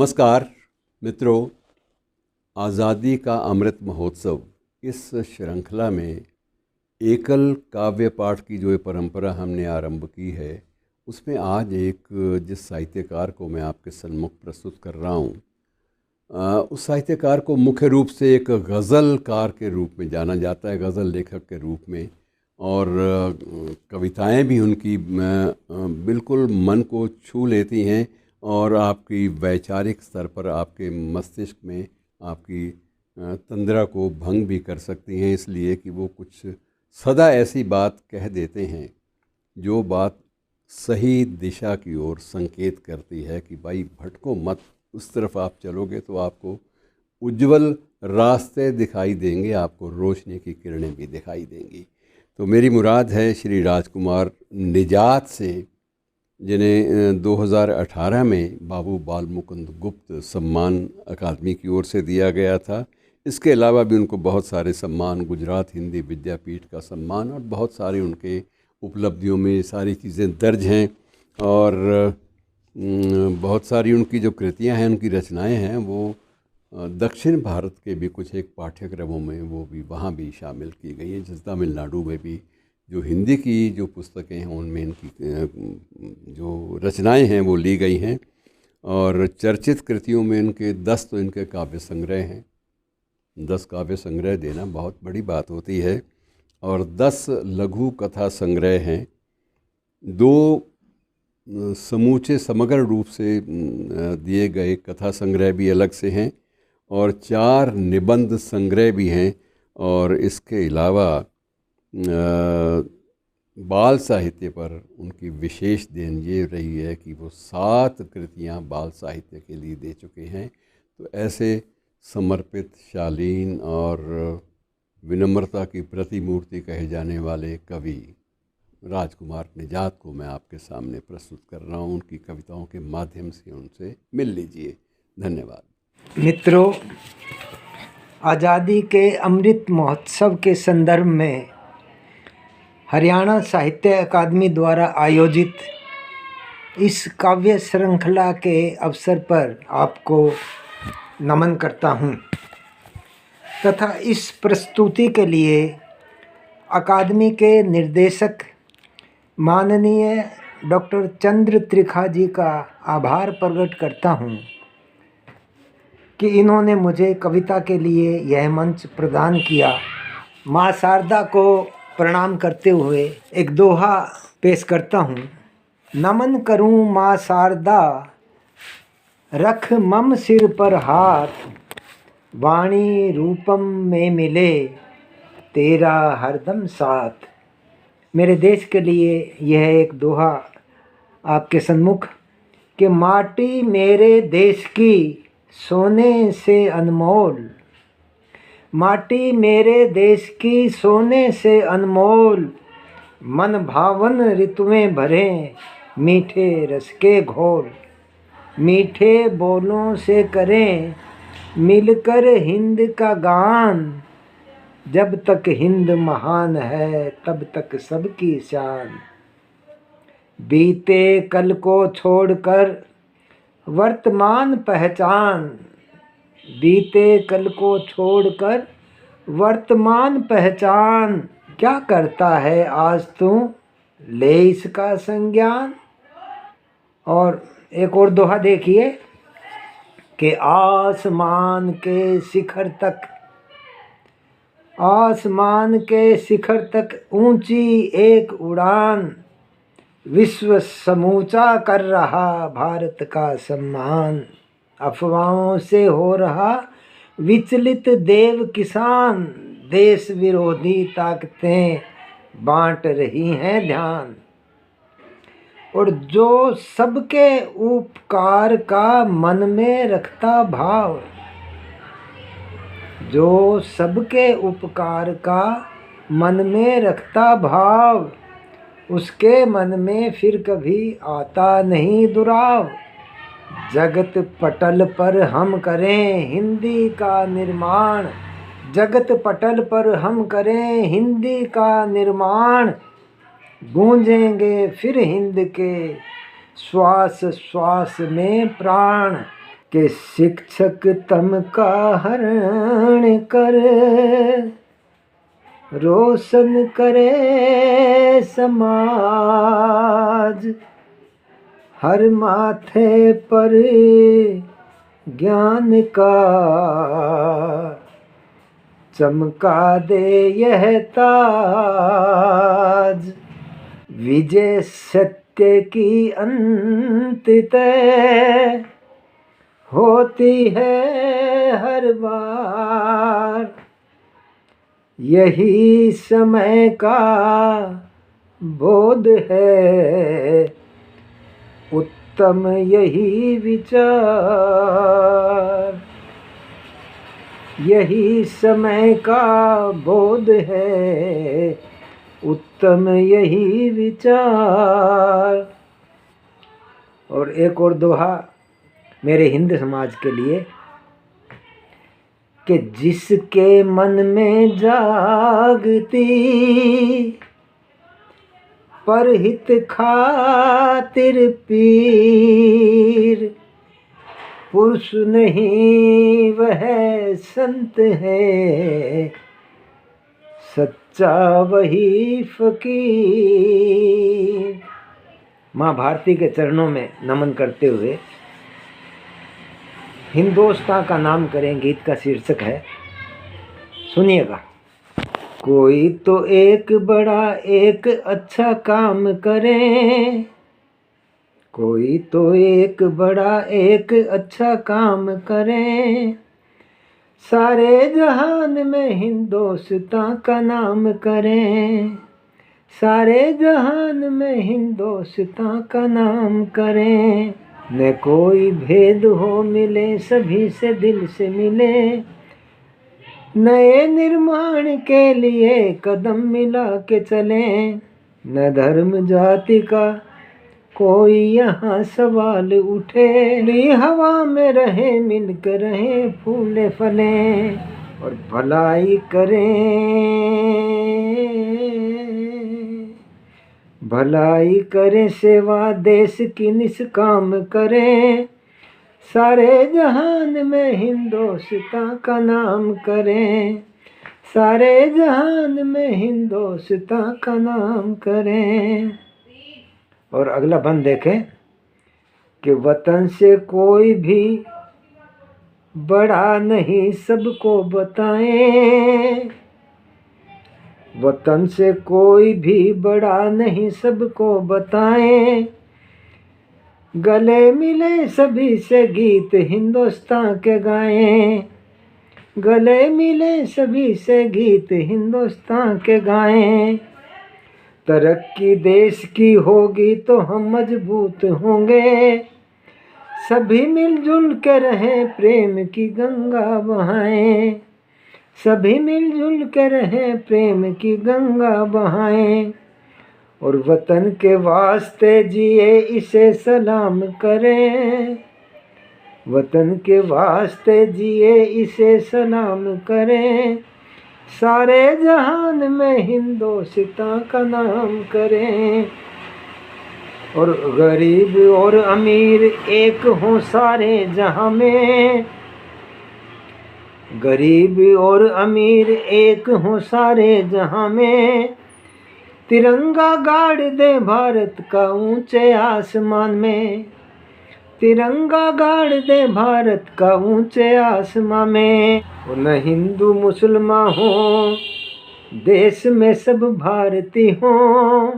नमस्कार मित्रों, आज़ादी का अमृत महोत्सव इस श्रृंखला में एकल काव्य पाठ की जो ये परंपरा हमने आरंभ की है, उसमें आज एक जिस साहित्यकार को मैं आपके सन्मुख प्रस्तुत कर रहा हूँ, उस साहित्यकार को मुख्य रूप से एक गज़लकार के रूप में जाना जाता है, गज़ल लेखक के रूप में। और कविताएं भी उनकी बिल्कुल मन को छू लेती हैं और आपकी वैचारिक स्तर पर आपके मस्तिष्क में आपकी तंद्रा को भंग भी कर सकती हैं, इसलिए कि वो कुछ सदा ऐसी बात कह देते हैं जो बात सही दिशा की ओर संकेत करती है कि भाई भटको मत, उस तरफ आप चलोगे तो आपको उज्जवल रास्ते दिखाई देंगे, आपको रोशनी की किरणें भी दिखाई देंगी। तो मेरी मुराद है श्री राजकुमार निजात से, जिन्हें 2018 में बाबू बाल मुकुंद गुप्त सम्मान अकादमी की ओर से दिया गया था। इसके अलावा भी उनको बहुत सारे सम्मान, गुजरात हिंदी विद्यापीठ का सम्मान और बहुत सारे उनके उपलब्धियों में सारी चीज़ें दर्ज हैं। और बहुत सारी उनकी जो कृतियां हैं, उनकी रचनाएं हैं, वो दक्षिण भारत के भी कुछ एक पाठ्यक्रमों में वो भी वहाँ भी शामिल की गई हैं। जैसे तमिलनाडु में भी जो हिंदी की जो पुस्तकें हैं उनमें इनकी जो रचनाएं हैं वो ली गई हैं। और चर्चित कृतियों में इनके 10 तो इनके काव्य संग्रह हैं। 10 काव्य संग्रह देना बहुत बड़ी बात होती है। और 10 लघु कथा संग्रह हैं। 2 समूचे समग्र रूप से दिए गए कथा संग्रह भी अलग से हैं और 4 निबंध संग्रह भी हैं। और इसके अलावा बाल साहित्य पर उनकी विशेष देन ये रही है कि वो 7 कृतियाँ बाल साहित्य के लिए दे चुके हैं। तो ऐसे समर्पित, शालीन और विनम्रता की प्रतिमूर्ति कहे जाने वाले कवि राजकुमार निजात को मैं आपके सामने प्रस्तुत कर रहा हूँ। उनकी कविताओं के माध्यम से उनसे मिल लीजिए। धन्यवाद। मित्रों, आज़ादी के अमृत महोत्सव के संदर्भ में हरियाणा साहित्य अकादमी द्वारा आयोजित इस काव्य श्रृंखला के अवसर पर आपको नमन करता हूँ तथा इस प्रस्तुति के लिए अकादमी के निर्देशक माननीय डॉक्टर चंद्र त्रिखा जी का आभार प्रकट करता हूँ कि इन्होंने मुझे कविता के लिए यह मंच प्रदान किया। माँ शारदा को प्रणाम करते हुए एक दोहा पेश करता हूँ। नमन करूँ माँ शारदा, रख मम सिर पर हाथ, वाणी रूपम में मिले तेरा हरदम साथ। मेरे देश के लिए यह एक दोहा आपके सन्मुख कि माटी मेरे देश की सोने से अनमोल, माटी मेरे देश की सोने से अनमोल, मन भावन ऋतुएं भरें मीठे रस के घोल, मीठे बोलों से करें मिलकर हिंद का गान, जब तक हिंद महान है तब तक सबकी शान। बीते कल को छोड़कर वर्तमान पहचान, बीते कल को छोड़कर वर्तमान पहचान, क्या करता है आज तू ले इसका संज्ञान। और एक और दोहा देखिए कि आसमान के शिखर तक, आसमान के शिखर तक ऊंची एक उड़ान, विश्व समूचा कर रहा भारत का सम्मान। अफवाहों से हो रहा विचलित देव किसान, देश विरोधी ताकतें बांट रही हैं ध्यान। और जो सबके उपकार का मन में रखता भाव, जो सबके उपकार का मन में रखता भाव, उसके मन में फिर कभी आता नहीं दुराव। जगत पटल पर हम करें हिंदी का निर्माण, जगत पटल पर हम करें हिंदी का निर्माण, गूंजेंगे फिर हिंद के श्वास श्वास में प्राण। कि शिक्षक तम का हरण कर रोशन करे समाज। हर माथे पर ज्ञान का चमका दे यह ताज। विजय सत्य की अंततः होती है हर बार। यही समय का बोध है उत्तम यही विचार। यही समय का बोध है उत्तम यही विचार। और एक और दोहा मेरे हिंद समाज के लिए कि जिसके मन में जागती परहित खातिर पीर। पुरुष नहीं वह संत है सच्चा वही फकीर। माँ भारती के चरणों में नमन करते हुए हिंदुस्तान का नाम करें गीत का शीर्षक है, सुनिएगा। कोई तो एक बड़ा एक अच्छा काम करे, कोई तो एक बड़ा एक अच्छा काम करे। सारे जहान में हिंदुस्तान का नाम करें। सारे जहान में हिंदुस्तान का नाम करें। न कोई भेद हो मिले सभी से दिल से मिले। नए निर्माण के लिए कदम मिला के चलें। न धर्म जाति का कोई यहाँ सवाल उठे। खुली हवा में रहे मिलकर रहे फूले फलें और भलाई करें। भलाई करें सेवा देश की निष्काम करें। सारे जहान में हिंदुस्तान का नाम करें। सारे जहान में हिंदुस्तान का नाम करें। और अगला बंद देखें कि वतन से कोई भी बड़ा नहीं सबको बताएं। वतन से कोई भी बड़ा नहीं सबको बताएं। गले मिले सभी से गीत हिंदुस्तान के गाएं। गले मिले सभी से गीत हिंदुस्तान के गाएं। तरक्की देश की होगी तो हम मजबूत होंगे। सभी मिलजुल के रहें प्रेम की गंगा बहाएं। सभी मिलजुल के रहें प्रेम की गंगा बहाएं। और वतन के वास्ते जिए इसे सलाम करें। वतन के वास्ते जिए इसे सलाम करें। सारे जहान में हिंदुस्तान का नाम करें। और गरीब और अमीर एक हों सारे जहां में। गरीब और अमीर एक हों सारे जहां में। तिरंगा गाड़ दे भारत का ऊंचे आसमान में। तिरंगा गाड़ दे भारत का ऊंचे आसमान में। न हिंदू मुसलमान हो देश में सब भारतीय हो।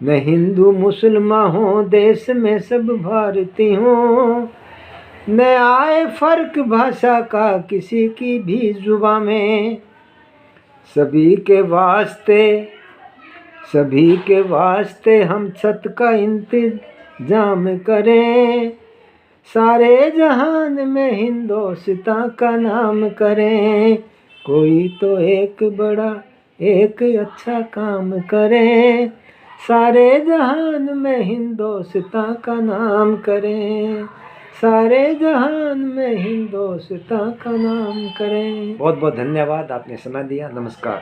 न हिंदू मुसलमान हो देश में सब भारतीय हो। न आए फर्क भाषा का किसी की भी जुबान में। सभी के वास्ते हम छत का इंतजाम करें। सारे जहान में हिंदुस्तान का नाम करें। कोई तो एक बड़ा एक अच्छा काम करें। सारे जहान में हिंदुस्तान का नाम करें। सारे जहान में हिंदुस्तान का नाम करें। बहुत बहुत धन्यवाद, आपने समय दिया। नमस्कार।